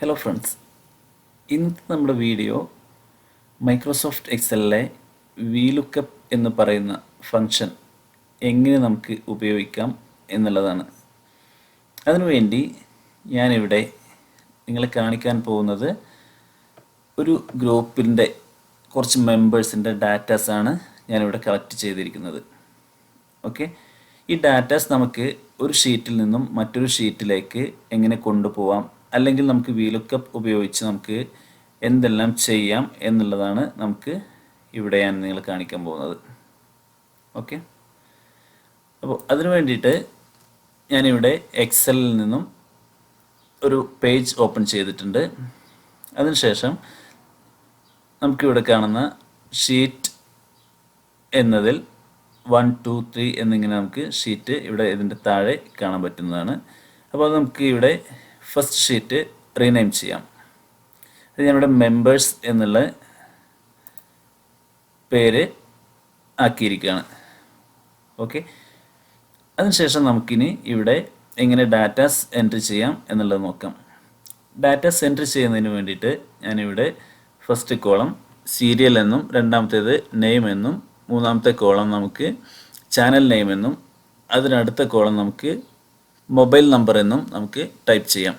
Hello friends, ഇന്നത്തെ നമ്മുടെ video Microsoft എക്സലിലെ വിലുക്കപ്പ് എന്ന് പറയുന്ന ഫംഗ്ഷൻ എങ്ങനെ നമുക്ക് ഉപയോഗിക്കാം എന്നുള്ളതാണ്. അതിനുവേണ്ടി ഞാനിവിടെ നിങ്ങളെ കാണിക്കാൻ പോകുന്നത് ഒരു ഗ്രൂപ്പിൻ്റെ കുറച്ച് മെമ്പേഴ്സിൻ്റെ ഡാറ്റാസാണ് ഞാനിവിടെ കളക്ട് ചെയ്തിരിക്കുന്നത്. ഓക്കെ, ഈ ഡാറ്റാസ് നമുക്ക് ഒരു ഷീറ്റിൽ നിന്നും മറ്റൊരു ഷീറ്റിലേക്ക് എങ്ങനെ കൊണ്ടുപോകാം, അല്ലെങ്കിൽ നമുക്ക് VLOOKUP ഉപയോഗിച്ച് നമുക്ക് എന്തെല്ലാം ചെയ്യാം എന്നുള്ളതാണ് നമുക്ക് ഇവിടെ ഞാൻ നിങ്ങളെ കാണിക്കാൻ പോകുന്നത്. ഓക്കെ, അപ്പോൾ അതിനു വേണ്ടിയിട്ട് ഞാനിവിടെ എക്സലിൽ നിന്നും ഒരു പേജ് ഓപ്പൺ ചെയ്തിട്ടുണ്ട്. അതിനുശേഷം നമുക്കിവിടെ കാണുന്ന ഷീറ്റ് എന്നതിൽ 1, 2, 3 എന്നിങ്ങനെ നമുക്ക് ഷീറ്റ് ഇവിടെ ഇതിൻ്റെ താഴെ കാണാൻ പറ്റുന്നതാണ്. അപ്പോൾ അത് നമുക്ക് ഇവിടെ ഫസ്റ്റ് ഷീറ്റ് റീനെയിം ചെയ്യാം. അത് ഞാനിവിടെ മെമ്പേഴ്സ് എന്നുള്ള പേര് ആക്കിയിരിക്കുകയാണ്. ഓക്കെ, അതിനുശേഷം നമുക്കിനി ഇവിടെ എങ്ങനെ ഡാറ്റാസ് എൻട്രി ചെയ്യാം എന്നുള്ളത് നോക്കാം. ഡാറ്റാസ് എൻട്രി ചെയ്യുന്നതിന് വേണ്ടിയിട്ട് ഞാനിവിടെ ഫസ്റ്റ് കോളം സീരിയൽ എന്നും, രണ്ടാമത്തേത് നെയിം എന്നും, മൂന്നാമത്തെ കോളം നമുക്ക് ചാനൽ നെയിം എന്നും, അതിനടുത്ത കോളം നമുക്ക് മൊബൈൽ നമ്പർ എന്നും നമുക്ക് ടൈപ്പ് ചെയ്യാം.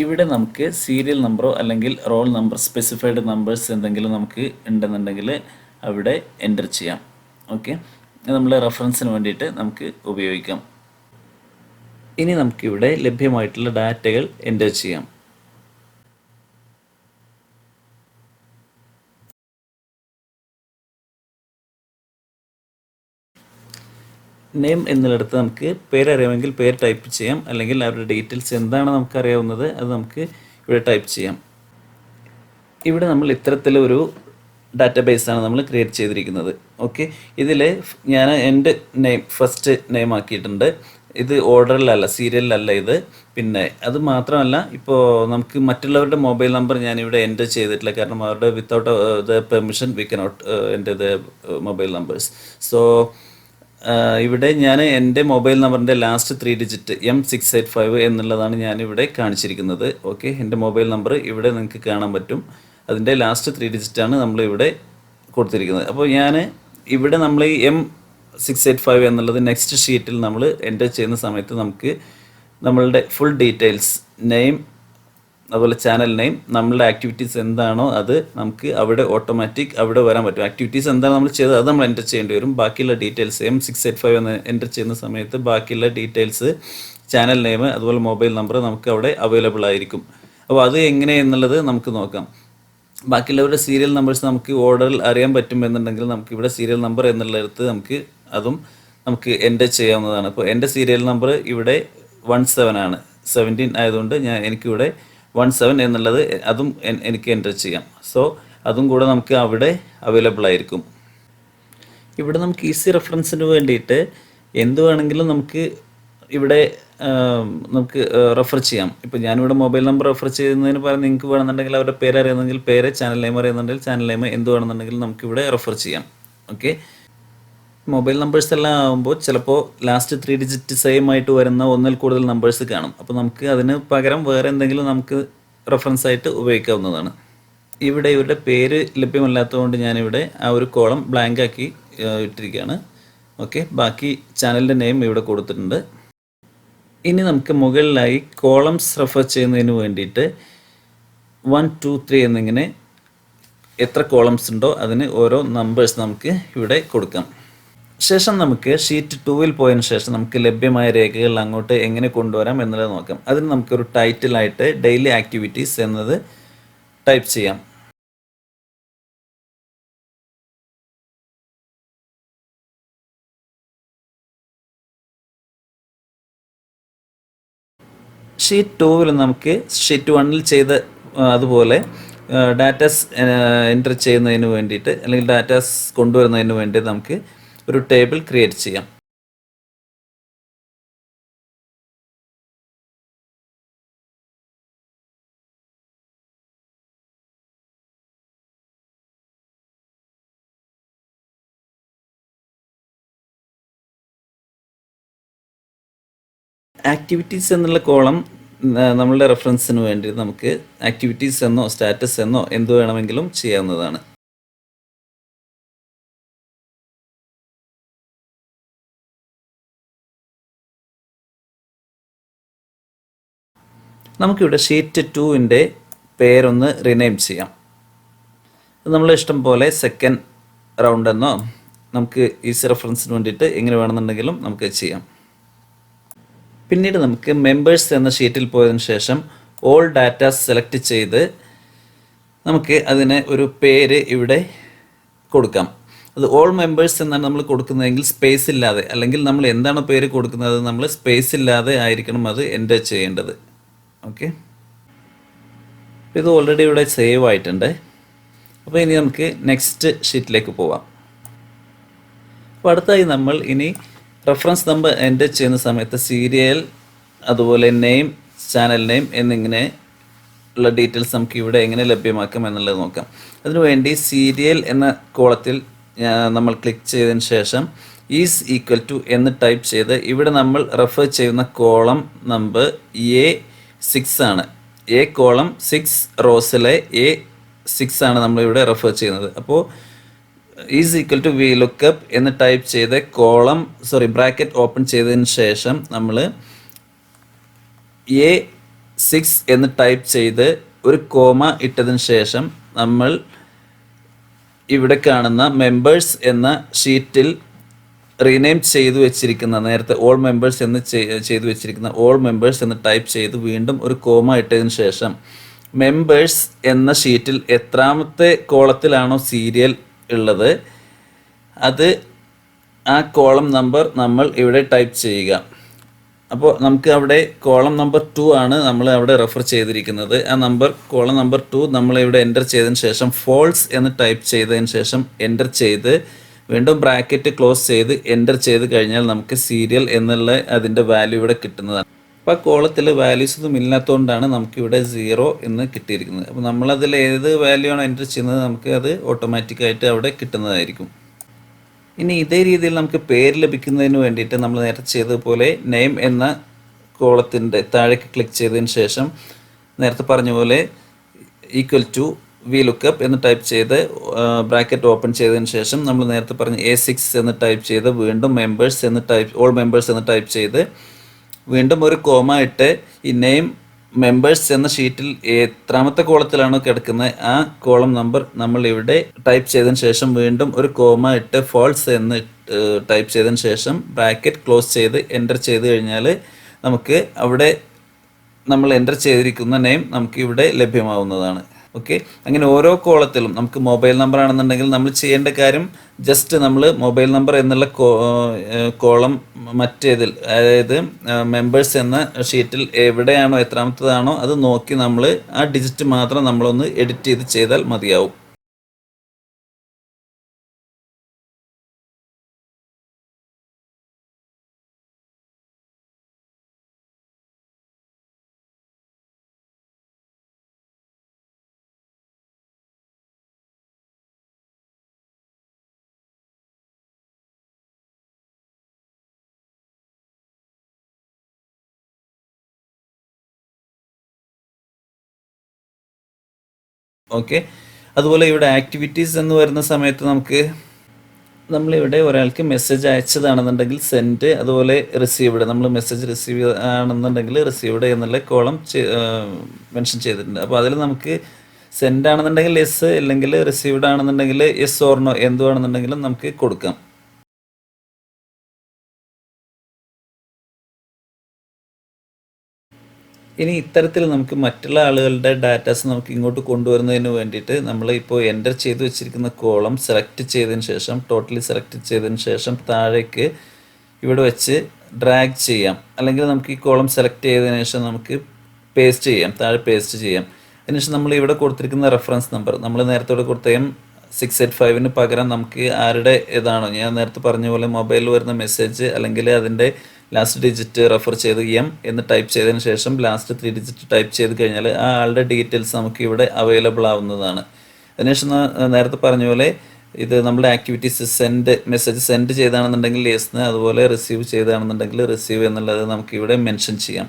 ഇവിടെ നമുക്ക് സീരിയൽ നമ്പറോ അല്ലെങ്കിൽ റോൾ നമ്പർ, സ്പെസിഫൈഡ് നമ്പേഴ്സ് എന്തെങ്കിലും നമുക്ക് ഉണ്ടെന്നുണ്ടെങ്കിൽ അവിടെ എൻ്റർ ചെയ്യാം. ഓക്കെ, നമ്മൾ റെഫറൻസിന് വേണ്ടിയിട്ട് നമുക്ക് ഉപയോഗിക്കാം. ഇനി നമുക്കിവിടെ ലഭ്യമായിട്ടുള്ള ഡാറ്റകൾ എൻ്റർ ചെയ്യാം. നെയിം എന്നുള്ളിടത്ത് നമുക്ക് പേരറിയാമെങ്കിൽ പേര് ടൈപ്പ് ചെയ്യാം, അല്ലെങ്കിൽ അവരുടെ ഡീറ്റെയിൽസ് എന്താണ് നമുക്കറിയാവുന്നത് അത് നമുക്ക് ഇവിടെ ടൈപ്പ് ചെയ്യാം. ഇവിടെ നമ്മൾ ഇത്തരത്തിലൊരു ഡാറ്റാബേസാണ് നമ്മൾ ക്രിയേറ്റ് ചെയ്തിരിക്കുന്നത്. ഓക്കെ, ഇതിൽ ഞാൻ എൻ്റെ നെയിം ഫസ്റ്റ് നെയിം ആക്കിയിട്ടുണ്ട്. ഇത് ഓർഡറിലല്ല, സീരിയലിലല്ല ഇത്. പിന്നെ അത് മാത്രമല്ല, ഇപ്പോൾ നമുക്ക് മറ്റുള്ളവരുടെ മൊബൈൽ നമ്പർ ഞാനിവിടെ എൻ്റർ ചെയ്തിട്ടില്ല, കാരണം അവരുടെ without the permission we cannot enter the mobile numbers. So ഇവിടെ ഞാൻ എൻ്റെ മൊബൈൽ നമ്പറിൻ്റെ ലാസ്റ്റ് 3 ഡിജിറ്റ് M685 എന്നുള്ളതാണ് ഞാനിവിടെ കാണിച്ചിരിക്കുന്നത്. ഓക്കെ, എൻ്റെ മൊബൈൽ നമ്പർ ഇവിടെ നിങ്ങൾക്ക് കാണാൻ പറ്റും. അതിൻ്റെ ലാസ്റ്റ് 3 ഡിജിറ്റാണ് നമ്മളിവിടെ കൊടുത്തിരിക്കുന്നത്. അപ്പോൾ ഞാൻ ഇവിടെ നമ്മൾ ഈ M685 എന്നുള്ളത് നെക്സ്റ്റ് ഷീറ്റിൽ നമ്മൾ എൻ്റർ ചെയ്യുന്ന സമയത്ത് നമുക്ക് നമ്മളുടെ ഫുൾ ഡീറ്റെയിൽസ്, നെയിം, അതുപോലെ ചാനൽ നെയിം, നമ്മളുടെ ആക്ടിവിറ്റീസ് എന്താണോ അത് നമുക്ക് അവിടെ ഓട്ടോമാറ്റിക് അവിടെ വരാൻ പറ്റും. ആക്ടിവിറ്റീസ് എന്താണ് നമ്മൾ ചെയ്തത് അത് നമ്മൾ എൻ്റർ ചെയ്യേണ്ടി വരും. ബാക്കിയുള്ള ഡീറ്റെയിൽസ് M685 എന്ന് എൻ്റർ ചെയ്യുന്ന സമയത്ത് ബാക്കിയുള്ള ഡീറ്റെയിൽസ്, ചാനൽ നെയിം, അതുപോലെ മൊബൈൽ നമ്പർ നമുക്ക് അവിടെ അവൈലബിൾ ആയിരിക്കും. അപ്പോൾ അത് എങ്ങനെയെന്നുള്ളത് നമുക്ക് നോക്കാം. ബാക്കിയുള്ളവരുടെ സീരിയൽ നമ്പേഴ്സ് നമുക്ക് ഓർഡറിൽ അറിയാൻ പറ്റുമെന്നുണ്ടെങ്കിൽ നമുക്ക് ഇവിടെ സീരിയൽ നമ്പർ എന്നുള്ളിടത്ത് നമുക്ക് അതും നമുക്ക് എൻ്റർ ചെയ്യാവുന്നതാണ്. അപ്പോൾ എൻ്റെ സീരിയൽ നമ്പർ ഇവിടെ 17 ആണ്, 17 ആയതുകൊണ്ട് എനിക്കിവിടെ 17 എന്നുള്ളത് അതും എനിക്ക് എൻ്റർ ചെയ്യാം. സോ അതും കൂടെ നമുക്ക് അവിടെ അവൈലബിൾ ആയിരിക്കും. ഇവിടെ നമുക്ക് ഈസി റെഫറൻസിന് വേണ്ടിയിട്ട് എന്ത് വേണമെങ്കിലും നമുക്ക് ഇവിടെ നമുക്ക് റെഫർ ചെയ്യാം. ഇപ്പോൾ ഞാനിവിടെ മൊബൈൽ നമ്പർ റെഫർ ചെയ്യുന്നതിന് പകരം നിങ്ങൾക്ക് വേണമെന്നുണ്ടെങ്കിൽ അവരുടെ പേര് അറിയുന്നെങ്കിൽ പേര്, ചാനൽ നെയിം അറിയുന്നുണ്ടെങ്കിൽ ചാനൽ നെയിം, എന്ത് വേണമെന്നുണ്ടെങ്കിൽ നമുക്കിവിടെ റെഫർ ചെയ്യാം. ഓക്കെ, മൊബൈൽ നമ്പേഴ്സ് എല്ലാം ആകുമ്പോൾ ചിലപ്പോൾ ലാസ്റ്റ് 3 ഡിജിറ്റ് സെയിം ആയിട്ട് വരുന്ന ഒന്നിൽ കൂടുതൽ നമ്പേഴ്സ് കാണും. അപ്പോൾ നമുക്ക് അതിന് പകരം വേറെ എന്തെങ്കിലും നമുക്ക് റെഫറൻസ് ആയിട്ട് ഉപയോഗിക്കാവുന്നതാണ്. ഇവിടെ ഇവരുടെ പേര് ലഭ്യമല്ലാത്തതുകൊണ്ട് ഞാനിവിടെ ആ ഒരു കോളം ബ്ലാങ്ക് ആക്കി ഇട്ടിരിക്കുകയാണ്. ഓക്കെ, ബാക്കി ചാനലിൻ്റെ നെയിം ഇവിടെ കൊടുത്തിട്ടുണ്ട്. ഇനി നമുക്ക് മുകളിലായി കോളംസ് റെഫർ ചെയ്യുന്നതിന് വേണ്ടിയിട്ട് 1, 2, 3 എന്നിങ്ങനെ എത്ര കോളംസ് ഉണ്ടോ അതിന് ഓരോ നമ്പേഴ്സ് നമുക്ക് ഇവിടെ കൊടുക്കാം. ശേഷം നമുക്ക് ഷീറ്റ് 2-ൽ പോയതിന് ശേഷം നമുക്ക് ലഭ്യമായ രേഖകൾ അങ്ങോട്ട് എങ്ങനെ കൊണ്ടുവരാം എന്നുള്ളത് നോക്കാം. അതിന് നമുക്കൊരു ടൈറ്റിലായിട്ട് ഡെയിലി ആക്ടിവിറ്റീസ് എന്നത് ടൈപ്പ് ചെയ്യാം. ഷീറ്റ് 2-ൽ നമുക്ക് ഷീറ്റ് 1-ൽ ചെയ്ത അതുപോലെ ഡാറ്റാസ് എൻ്റർ ചെയ്യുന്നതിന് വേണ്ടിയിട്ട്, അല്ലെങ്കിൽ ഡാറ്റാസ് കൊണ്ടുവരുന്നതിന് വേണ്ടി നമുക്ക് ഒരു ടേബിൾ ക്രിയേറ്റ് ചെയ്യാം. ആക്ടിവിറ്റീസ് എന്നുള്ള കോളം നമ്മളുടെ റെഫറൻസിന് വേണ്ടി നമുക്ക് ആക്ടിവിറ്റീസ് എന്നോ സ്റ്റാറ്റസ് എന്നോ എന്ത് വേണമെങ്കിലും ചെയ്യാവുന്നതാണ്. നമുക്കിവിടെ ഷീറ്റ് 2ൻ്റെ പേരൊന്ന് റിനെയിം ചെയ്യാം. നമ്മളെ ഇഷ്ടം പോലെ സെക്കൻഡ് റൗണ്ട് എന്നോ നമുക്ക് ഈസി റെഫറൻസിന് വേണ്ടിയിട്ട് എങ്ങനെ വേണമെന്നുണ്ടെങ്കിലും നമുക്ക് ചെയ്യാം. പിന്നീട് നമുക്ക് മെമ്പേഴ്സ് എന്ന ഷീറ്റിൽ പോയതിനു ശേഷം ഓൾ ഡാറ്റ സെലക്ട് ചെയ്ത് നമുക്ക് അതിന് ഒരു പേര് ഇവിടെ കൊടുക്കാം. അത് ഓൾ മെമ്പേഴ്സ് എന്നാണ് നമ്മൾ കൊടുക്കുന്നതെങ്കിൽ സ്പേസ് ഇല്ലാതെ, അല്ലെങ്കിൽ നമ്മൾ എന്താണ് പേര് കൊടുക്കുന്നത് നമ്മൾ സ്പേസ് ഇല്ലാതെ ആയിരിക്കണം അത് എൻ്റർ ചെയ്യേണ്ടത്. ഓക്കെ, ഇത് ഓൾറെഡി ഇവിടെ സേവ് ആയിട്ടുണ്ട്. അപ്പോൾ ഇനി നമുക്ക് നെക്സ്റ്റ് ഷീറ്റിലേക്ക് പോവാം. അപ്പോൾ അടുത്തായി നമ്മൾ ഇനി റെഫറൻസ് നമ്പർ എൻ്റർ ചെയ്യുന്ന സമയത്ത് സീരിയൽ, അതുപോലെ നെയിം, ചാനൽ നെയിം എന്നിങ്ങനെ ഉള്ള ഡീറ്റെയിൽസ് നമുക്ക് ഇവിടെ എങ്ങനെ ലഭ്യമാക്കാം എന്നുള്ളത് നോക്കാം. അതിനുവേണ്ടി സീരിയൽ എന്ന കോളത്തിൽ നമ്മൾ ക്ലിക്ക് ചെയ്തതിന് ശേഷം ഈസ് ഈക്വൽ ടു എന്ന് ടൈപ്പ് ചെയ്ത് ഇവിടെ നമ്മൾ റെഫർ ചെയ്യുന്ന കോളം നമ്പർ A6 ആണ്. A കോളം 6 റോസിലെ A6 ആണ് നമ്മളിവിടെ റെഫർ ചെയ്യുന്നത്. അപ്പോൾ ഈസ് ഈക്വൽ ടു Vlookup എന്ന് ടൈപ്പ് ചെയ്ത് ബ്രാക്കറ്റ് ഓപ്പൺ ചെയ്തതിന് ശേഷം നമ്മൾ A6 എന്ന് ടൈപ്പ് ചെയ്ത് ഒരു കോമ ഇട്ടതിന് ശേഷം നമ്മൾ ഇവിടെ കാണുന്ന മെമ്പേഴ്സ് എന്ന ഷീറ്റിൽ റീനെയിം ചെയ്തു വെച്ചിരിക്കുന്ന, നേരത്തെ ഓൾ മെമ്പേഴ്സ് എന്ന് ചെയ്തു വെച്ചിരിക്കുന്ന ഓൾ മെമ്പേഴ്സ് എന്ന് ടൈപ്പ് ചെയ്ത് വീണ്ടും ഒരു കോമ ഇട്ടതിന് ശേഷം മെമ്പേഴ്സ് എന്ന ഷീറ്റിൽ എത്രാമത്തെ കോളത്തിലാണോ സീരിയൽ ഉള്ളത് അത് ആ കോളം നമ്പർ നമ്മൾ ഇവിടെ ടൈപ്പ് ചെയ്യുക. അപ്പോൾ നമുക്ക് അവിടെ കോളം നമ്പർ 2 ആണ് നമ്മൾ അവിടെ റെഫർ ചെയ്തിരിക്കുന്നത്. ആ കോളം നമ്പർ 2 നമ്മൾ ഇവിടെ എൻ്റർ ചെയ്തതിന് ശേഷം ഫോൾസ് എന്ന് ടൈപ്പ് ചെയ്തതിന് ശേഷം എൻ്റർ ചെയ്ത് വീണ്ടും ബ്രാക്കറ്റ് ക്ലോസ് ചെയ്ത് എൻ്റർ ചെയ്ത് കഴിഞ്ഞാൽ നമുക്ക് സീരിയൽ എന്നുള്ള അതിൻ്റെ വാല്യൂ ഇവിടെ കിട്ടുന്നതാണ്. അപ്പോൾ ആ കോളത്തിൽ വാല്യൂസ് ഒന്നും ഇല്ലാത്തതുകൊണ്ടാണ് നമുക്കിവിടെ 0 എന്ന് കിട്ടിയിരിക്കുന്നത്. അപ്പോൾ നമ്മളതിൽ ഏത് വാല്യൂ ആണ് എൻ്റർ ചെയ്യുന്നത് നമുക്ക് അത് ഓട്ടോമാറ്റിക്കായിട്ട് അവിടെ കിട്ടുന്നതായിരിക്കും. ഇനി ഇതേ രീതിയിൽ നമുക്ക് പേര് ലഭിക്കുന്നതിന് വേണ്ടിയിട്ട് നമ്മൾ നേരത്തെ ചെയ്തതുപോലെ നെയിം എന്ന കോളത്തിൻ്റെ താഴേക്ക് ക്ലിക്ക് ചെയ്തതിന് ശേഷം നേരത്തെ പറഞ്ഞ പോലെ ഈക്വൽ ടു Vlookup എന്ന് ടൈപ്പ് ചെയ്ത് ബ്രാക്കറ്റ് ഓപ്പൺ ചെയ്തതിന് ശേഷം നമ്മൾ നേരത്തെ പറഞ്ഞ A6 എന്ന് ടൈപ്പ് ചെയ്ത് വീണ്ടും ഓൾ മെമ്പേഴ്സ് എന്ന് ടൈപ്പ് ചെയ്ത് വീണ്ടും ഒരു കോമ ഇട്ട് ഈ നെയിം മെമ്പേഴ്സ് എന്ന ഷീറ്റിൽ എത്രാമത്തെ കോളത്തിലാണോ കിടക്കുന്നത് ആ കോളം നമ്പർ നമ്മൾ ഇവിടെ ടൈപ്പ് ചെയ്തതിന് ശേഷം വീണ്ടും ഒരു കോമ ഇട്ട് ഫോൾസ് എന്ന് ടൈപ്പ് ചെയ്തതിന് ശേഷം ബ്രാക്കറ്റ് ക്ലോസ് ചെയ്ത് എൻ്റർ ചെയ്ത് കഴിഞ്ഞാൽ നമുക്ക് അവിടെ നമ്മൾ എൻ്റർ ചെയ്തിരിക്കുന്ന നെയിം നമുക്ക് ഇവിടെ ലഭ്യമാവുന്നതാണ്. ഓക്കെ, അങ്ങനെ ഓരോ കോളത്തിലും നമുക്ക് മൊബൈൽ നമ്പർ ആണെന്നുണ്ടെങ്കിൽ നമ്മൾ ചെയ്യേണ്ട കാര്യം ജസ്റ്റ് നമ്മൾ മൊബൈൽ നമ്പർ എന്നുള്ള കോളം മറ്റേതിൽ, അതായത് മെമ്പേഴ്സ് എന്ന ഷീറ്റിൽ എവിടെയാണോ എത്രാമത്തതാണോ അത് നോക്കി നമ്മൾ ആ ഡിജിറ്റ് മാത്രം നമ്മളൊന്ന് എഡിറ്റ് ചെയ്താൽ മതിയാവും. ഓക്കെ, അതുപോലെ ഇവിടെ ആക്ടിവിറ്റീസ് എന്ന് വരുന്ന സമയത്ത് നമ്മളിവിടെ ഒരാൾക്ക് മെസ്സേജ് അയച്ചതാണെന്നുണ്ടെങ്കിൽ സെൻഡ്, അതുപോലെ റിസീവ്ഡ്, നമ്മൾ മെസ്സേജ് റിസീവ് ആണെന്നുണ്ടെങ്കിൽ റിസീവ്ഡ് എന്നുള്ള കോളം മെൻഷൻ ചെയ്തിട്ടുണ്ട്. അപ്പോൾ അതിൽ നമുക്ക് സെൻഡ് ആണെന്നുണ്ടെങ്കിൽ യെസ്, അല്ലെങ്കിൽ റിസീവ്ഡ് ആണെന്നുണ്ടെങ്കിൽ യെസ് ഓർ നോ എന്തുവാണെന്നുണ്ടെങ്കിലും നമുക്ക് കൊടുക്കാം. ഇനി ഇത്തരത്തിൽ നമുക്ക് മറ്റുള്ള ആളുകളുടെ ഡാറ്റാസ് നമുക്ക് ഇങ്ങോട്ട് കൊണ്ടുവരുന്നതിന് വേണ്ടിയിട്ട് നമ്മൾ ഇപ്പോൾ എൻ്റർ ചെയ്ത് വെച്ചിരിക്കുന്ന കോളം സെലക്ട് ചെയ്തതിന് ശേഷം ടോട്ടലി സെലക്ട് ചെയ്തതിന് ശേഷം താഴേക്ക് ഇവിടെ വെച്ച് ഡ്രാഗ് ചെയ്യാം, അല്ലെങ്കിൽ നമുക്ക് ഈ കോളം സെലക്ട് ചെയ്തതിന് ശേഷം നമുക്ക് പേസ്റ്റ് ചെയ്യാം, താഴെ പേസ്റ്റ് ചെയ്യാം. അതിനുശേഷം നമ്മൾ ഇവിടെ കൊടുത്തിരിക്കുന്ന റെഫറൻസ് നമ്പർ നമ്മൾ നേരത്തെ ഇവിടെ കൊടുത്ത M685 പകരം നമുക്ക് ആരുടെ ഇതാണോ, ഞാൻ നേരത്തെ പറഞ്ഞ പോലെ മൊബൈലിൽ വരുന്ന മെസ്സേജ് അല്ലെങ്കിൽ അതിൻ്റെ ലാസ്റ്റ് ഡിജിറ്റ് റെഫർ ചെയ്ത് എന്ന് ടൈപ്പ് ചെയ്തതിന് ശേഷം ലാസ്റ്റ് 3 ഡിജിറ്റ് ടൈപ്പ് ചെയ്ത് കഴിഞ്ഞാൽ ആ ആളുടെ ഡീറ്റെയിൽസ് നമുക്ക് ഇവിടെ അവൈലബിൾ ആവുന്നതാണ്. അതിനുശേഷം നേരത്തെ പറഞ്ഞ പോലെ ഇത് നമ്മുടെ ആക്ടിവിറ്റീസ് മെസ്സേജ് സെൻഡ് ചെയ്താണെന്നുണ്ടെങ്കിൽ യെസ്, അതുപോലെ റിസീവ് ചെയ്താണെന്നുണ്ടെങ്കിൽ റിസീവ് എന്നുള്ളത് നമുക്കിവിടെ മെൻഷൻ ചെയ്യാം.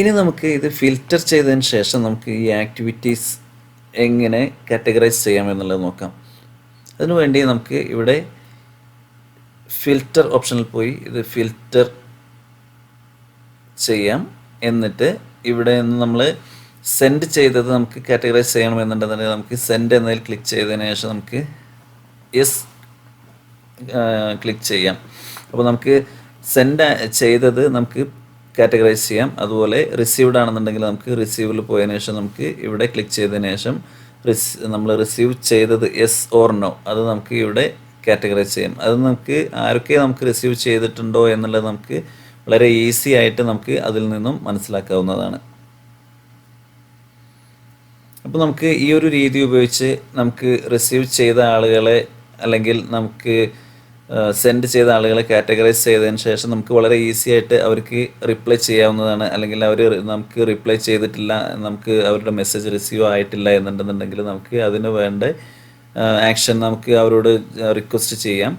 ഇനി നമുക്ക് ഇത് ഫിൽറ്റർ ചെയ്തതിന് ശേഷം നമുക്ക് ഈ ആക്ടിവിറ്റീസ് എങ്ങനെ കാറ്റഗറൈസ് ചെയ്യാം എന്നുള്ളത് നോക്കാം. അതിനുവേണ്ടി നമുക്ക് ഇവിടെ ഫിൽറ്റർ ഓപ്ഷനിൽ പോയി ഇത് ഫിൽറ്റർ ചെയ്യാം. എന്നിട്ട് ഇവിടെ നിന്ന് നമ്മൾ സെൻഡ് ചെയ്തത് നമുക്ക് കാറ്റഗറൈസ് ചെയ്യണമെന്നുണ്ടെന്നുണ്ടെങ്കിൽ നമുക്ക് സെൻഡ് എന്നതിൽ ക്ലിക്ക് ചെയ്തതിന് ശേഷം നമുക്ക് യെസ് ക്ലിക്ക് ചെയ്യാം. അപ്പോൾ നമുക്ക് സെൻഡ് ചെയ്തത് നമുക്ക് കാറ്റഗറൈസ് ചെയ്യാം. അതുപോലെ റിസീവ്ഡ് ആണെന്നുണ്ടെങ്കിൽ നമുക്ക് റിസീവിൽ പോയതിനു ശേഷം നമുക്ക് ഇവിടെ ക്ലിക്ക് ചെയ്തതിന് ശേഷം നമ്മൾ റിസീവ് ചെയ്തത് യെസ് ഓർ നോ അത് നമുക്ക് ഇവിടെ കാറ്റഗറൈസ് ചെയ്യാം. അത് നമുക്ക് ആരൊക്കെ നമുക്ക് റിസീവ് ചെയ്തിട്ടുണ്ടോ എന്നുള്ളത് നമുക്ക് വളരെ ഈസി ആയിട്ട് നമുക്ക് അതിൽ നിന്നും മനസ്സിലാക്കാവുന്നതാണ്. അപ്പോൾ നമുക്ക് ഈ ഒരു രീതി ഉപയോഗിച്ച് നമുക്ക് റിസീവ് ചെയ്ത ആളുകളെ അല്ലെങ്കിൽ നമുക്ക് സെൻഡ് ചെയ്ത ആളുകളെ കാറ്റഗറൈസ് ചെയ്തതിന് ശേഷം നമുക്ക് വളരെ ഈസി ആയിട്ട് അവർക്ക് റിപ്ലൈ ചെയ്യാവുന്നതാണ്. അല്ലെങ്കിൽ അവർ നമുക്ക് റിപ്ലൈ ചെയ്തിട്ടില്ല, നമുക്ക് അവരുടെ മെസ്സേജ് റിസീവ് ആയിട്ടില്ല എന്നുണ്ടെന്നുണ്ടെങ്കിൽ നമുക്ക് അതിന് വേണ്ട ആക്ഷൻ നമുക്ക് അവരോട് റിക്വസ്റ്റ് ചെയ്യാം.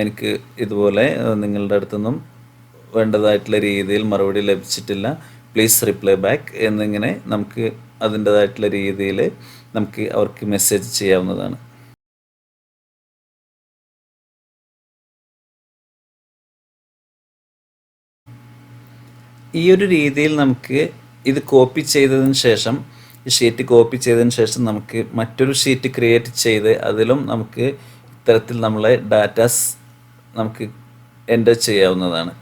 എനിക്ക് ഇതുപോലെ നിങ്ങളുടെ അടുത്തുനിന്നും വേണ്ടതായിട്ടുള്ള രീതിയിൽ മറുപടി ലഭിച്ചിട്ടില്ല, പ്ലീസ് റിപ്ലൈ ബാക്ക് എന്നിങ്ങനെ നമുക്ക് അതിൻ്റേതായിട്ടുള്ള രീതിയിൽ നമുക്ക് അവർക്ക് മെസ്സേജ് ചെയ്യാവുന്നതാണ്. ഈ ഒരു രീതിയിൽ നമുക്ക് ഇത് കോപ്പി ചെയ്തതിന് ശേഷം ഈ ഷീറ്റ് കോപ്പി ചെയ്തതിന് ശേഷം നമുക്ക് മറ്റൊരു ഷീറ്റ് ക്രിയേറ്റ് ചെയ്ത് അതിലും നമുക്ക് ഇത്തരത്തിൽ നമ്മളെ ഡാറ്റാസ് നമുക്ക് എൻ്റർ ചെയ്യാവുന്നതാണ്.